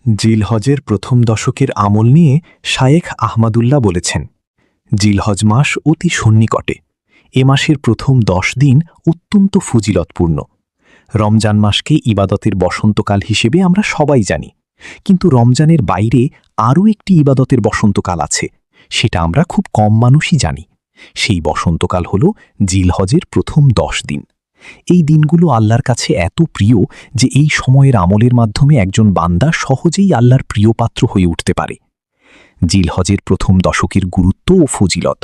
জিলহজের প্রথম দশকের আমল নিয়ে শায়েখ আহমাদুল্লাহ বলেছেন, জিলহজ মাস অতি সন্নিকটে। এ মাসের প্রথম 10 দিন অত্যন্ত ফজিলতপূর্ণ। রমজান মাসকে ইবাদতের বসন্তকাল হিসেবে আমরা সবাই জানি, কিন্তু রমজানের বাইরে আরও একটি ইবাদতের বসন্তকাল আছে, সেটা আমরা খুব কম মানুষই জানি। সেই বসন্তকাল হল জিলহজের প্রথম 10 দিন। এই দিনগুলো আল্লাহর কাছে এত প্রিয় যে এই সময়ের আমলের মাধ্যমে একজন বান্দা সহজেই আল্লাহর প্রিয় পাত্র হয়ে উঠতে পারে। জিলহজের প্রথম দশকের গুরুত্ব ও ফজিলত।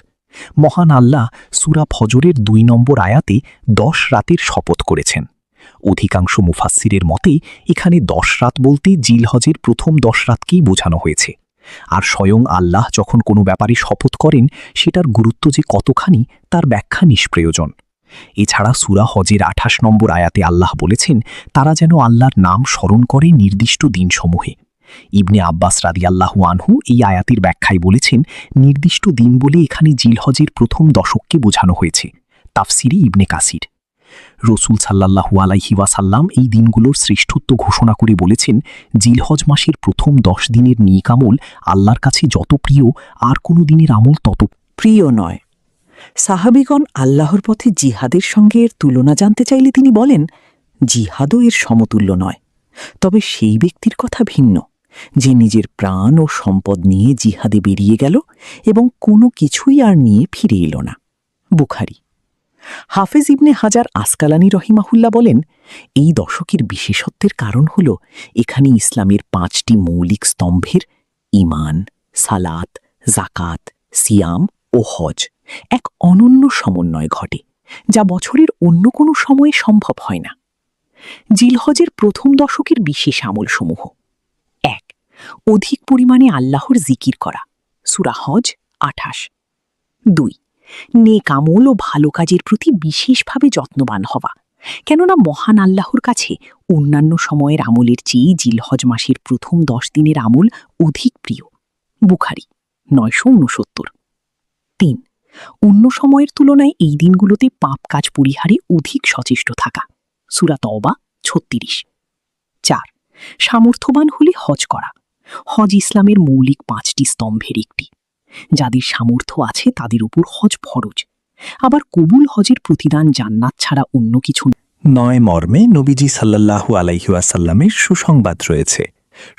মহান আল্লাহ সূরা ফজরের 2 নম্বর আয়াতে 10 রাতের শপথ করেছেন। অধিকাংশ মুফাসসিরের মতে এখানে 10 রাত বলতে জিলহজের প্রথম 10 রাতকেই বোঝানো হয়েছে। আর স্বয়ং আল্লাহ যখন কোনো ব্যাপারে শপথ করেন, সেটার গুরুত্ব যে কতখানি তার ব্যাখ্যা নিষ্প্রয়োজন। এছাড়া সূরা হজের 28 নম্বর আয়াতে আল্লাহ বলেছেন, তারা যেন আল্লাহর নাম স্মরণ করে নির্দিষ্ট দিনসমূহে। ইবনে আব্বাস রাদিয়াল্লাহু আনহু এই আয়াতের ব্যাখ্যায় বলেছেন, নির্দিষ্ট দিন বলে এখানে জিলহজের প্রথম দশককে বোঝানো হয়েছে। তাফসিরে ইবনে কাসির। রসুল সাল্লাল্লাহু আলাইহি ওয়াসাল্লাম এই দিনগুলোর শ্রেষ্ঠত্ব ঘোষণা করে বলেছেন, জিলহজ মাসের প্রথম 10 দিনের নেক আমল আল্লাহর কাছে যত প্রিয়, আর কোনো দিনের আমল তত প্রিয় নয়। সাহাবীগণ আল্লাহর পথে জিহাদের সঙ্গে এর তুলনা জানতে চাইলে তিনি বলেন, জিহাদও এর সমতুল্য নয়। তবে সেই ব্যক্তির কথা ভিন্ন, যে নিজের প্রাণ ও সম্পদ নিয়ে জিহাদে বেরিয়ে গেল এবং কোনো কিছুই আর নিয়ে ফিরে এলো না। বুখারী। হাফেজ ইবনে হাজার আসকালানী রহিমাহুল্লাহ বলেন, এই দশকের বিশেষত্বের কারণ হল এখানে ইসলামের 5টি মৌলিক স্তম্ভের ঈমান, সালাত, যাকাত, সিয়াম ও হজ এক অনন্য সমন্বয় ঘটে, যা বছরের অন্য কোনো সময়ে সম্ভব হয় না। জিলহজের প্রথম দশকের বিশেষ আমলসমূহ: 1. অধিক পরিমাণে আল্লাহর জিকির করা, সূরা হজ 28। 2. নেক আমল ও ভালো কাজের প্রতি বিশেষভাবে যত্নবান হওয়া, কেননা মহান আল্লাহর কাছে অন্যান্য সময়ের আমলের চেয়ে জিলহজ মাসের প্রথম 10 দিনের আমল অধিক প্রিয়। বুখারী 969। 3. অন্য সময়ের তুলনায় এই দিনগুলোতে পাপ কাজ পরিহারে অধিক সচেষ্ট থাকা, সূরা তওবা 36। 4. সামর্থ্যবান হলে হজ করা। হজ ইসলামের মৌলিক 5টি স্তম্ভের একটি। যাদের সামর্থ্য আছে তাদের উপর হজ ফরজ। আবার কবুল হজের প্রতিদান জান্নাত ছাড়া অন্য কিছু নয় মর্মে নবীজি সাল্লাল্লাহু আলাইহি ওয়াসাল্লামের সুসংবাদ রয়েছে।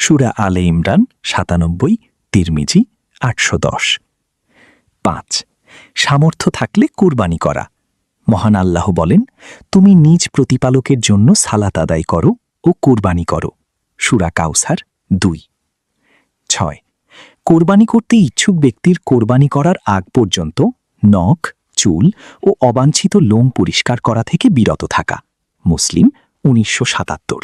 সূরা আলে ইমরান 97, তিরমিজি 810। 5. সামর্থ্য থাকলে কুরবানি করা। মহান আল্লাহ বলেন, তুমি নিজ প্রতিপালকের জন্য সালাত আদায় করো ও কুরবানি করো। সূরা কাউসার 2। 6. কোরবানি করতে ইচ্ছুক ব্যক্তির কোরবানি করার আগ পর্যন্ত নখ, চুল ও অবাঞ্ছিত লোম পরিষ্কার করা থেকে বিরত থাকা। মুসলিম 1977।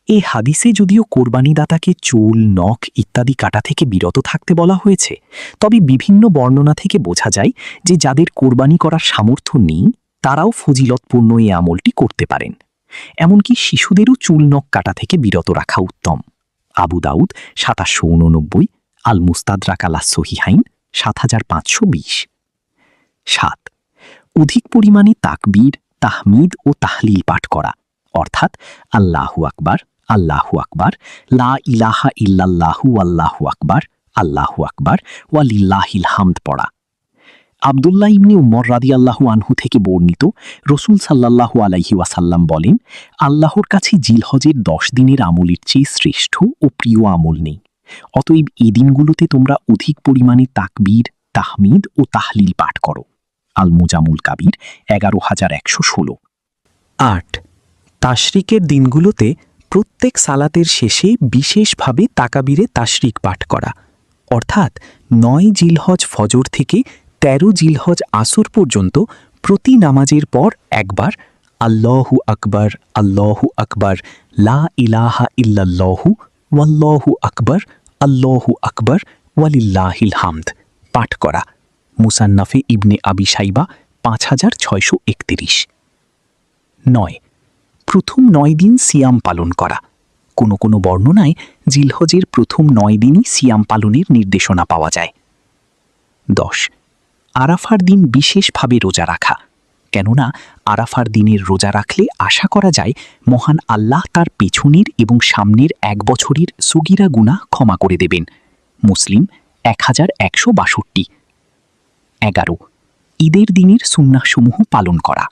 এ হাদিসে যদিও কোরবানিদাতাকে চুল, নখ ইত্যাদি কাটা থেকে বিরত থাকতে বলা হয়েছে, তবে বিভিন্ন বর্ণনা থেকে বোঝা যায় যে যাদের কোরবানি করার সামর্থ্য নেই তারাও ফজিলতপূর্ণ এই আমলটি করতে পারেন। এমনকি শিশুদেরও চুল, নখ কাটা থেকে বিরত রাখা উত্তম। আবু দাউদ ৭৮৮৯, আল মুস্তাদরাক আলা সহিহাইন ৭৫২০। 7. অধিক পরিমাণে তাকবীর, তাহমিদ ও তাহলিল পাঠ করা, অর্থাৎ আল্লাহু আকবার, আল্লাহু আকবার, লা ইলাহা ইল্লাল্লাহু আল্লাহু আকবার, আল্লাহু আকবার ওয়া লিল্লাহিল হামদ পড়া। আব্দুল্লাহ ইবনে উমর রাদিয়াল্লাহু আনহু থেকে বর্ণিত, রসুল সাল্লাল্লাহু আলাইহি ওয়াসাল্লাম বলেন, আল্লাহর কাছে জিলহজের 10 দিনের আমলের চেয়ে শ্রেষ্ঠ ও প্রিয় আমল নেই। অতএব এই দিনগুলোতে তোমরা অধিক পরিমাণে তাকবীর, তাহমিদ ও তাহলিল পাঠ করো। আল মুজামুল কাবির 11116। 8. তাশরিকের দিনগুলোতে প্রত্যেক সালাতের শেষে বিশেষভাবে তাকাবীরে তাশরিক পাঠ করা, অর্থাৎ 9 জিলহজ ফজর থেকে 13 জিলহজ আসর পর্যন্ত প্রতি নামাজের পর একবার আল্লাহু আকবার, আল্লাহু আকবার, লা ইলাহা ইল্লাল্লাহু ওয়াল্লাহু আকবার, আল্লাহু আকবার ওয়ালিল্লাহিল হামদ পাঠ করা। মুসান্নাফে ইবনে আবি শাইবা 5631। 9. প্রথম 9 দিন সিয়াম পালন করা। কোনো কোনো বর্ণনায় জিলহজের প্রথম 9 দিনই সিয়াম পালনের নির্দেশনা পাওয়া যায়। 10. আরাফার দিন বিশেষভাবে রোজা রাখা, কেননা আরাফার দিনের রোজা রাখলে আশা করা যায় মহান আল্লাহ তার পেছনের এবং সামনের 1 বছরের সুগিরা গুনাহ ক্ষমা করে দেবেন। মুসলিম 1162। 11 ঈদের দিনের সুন্নাহসমূহ পালন করা।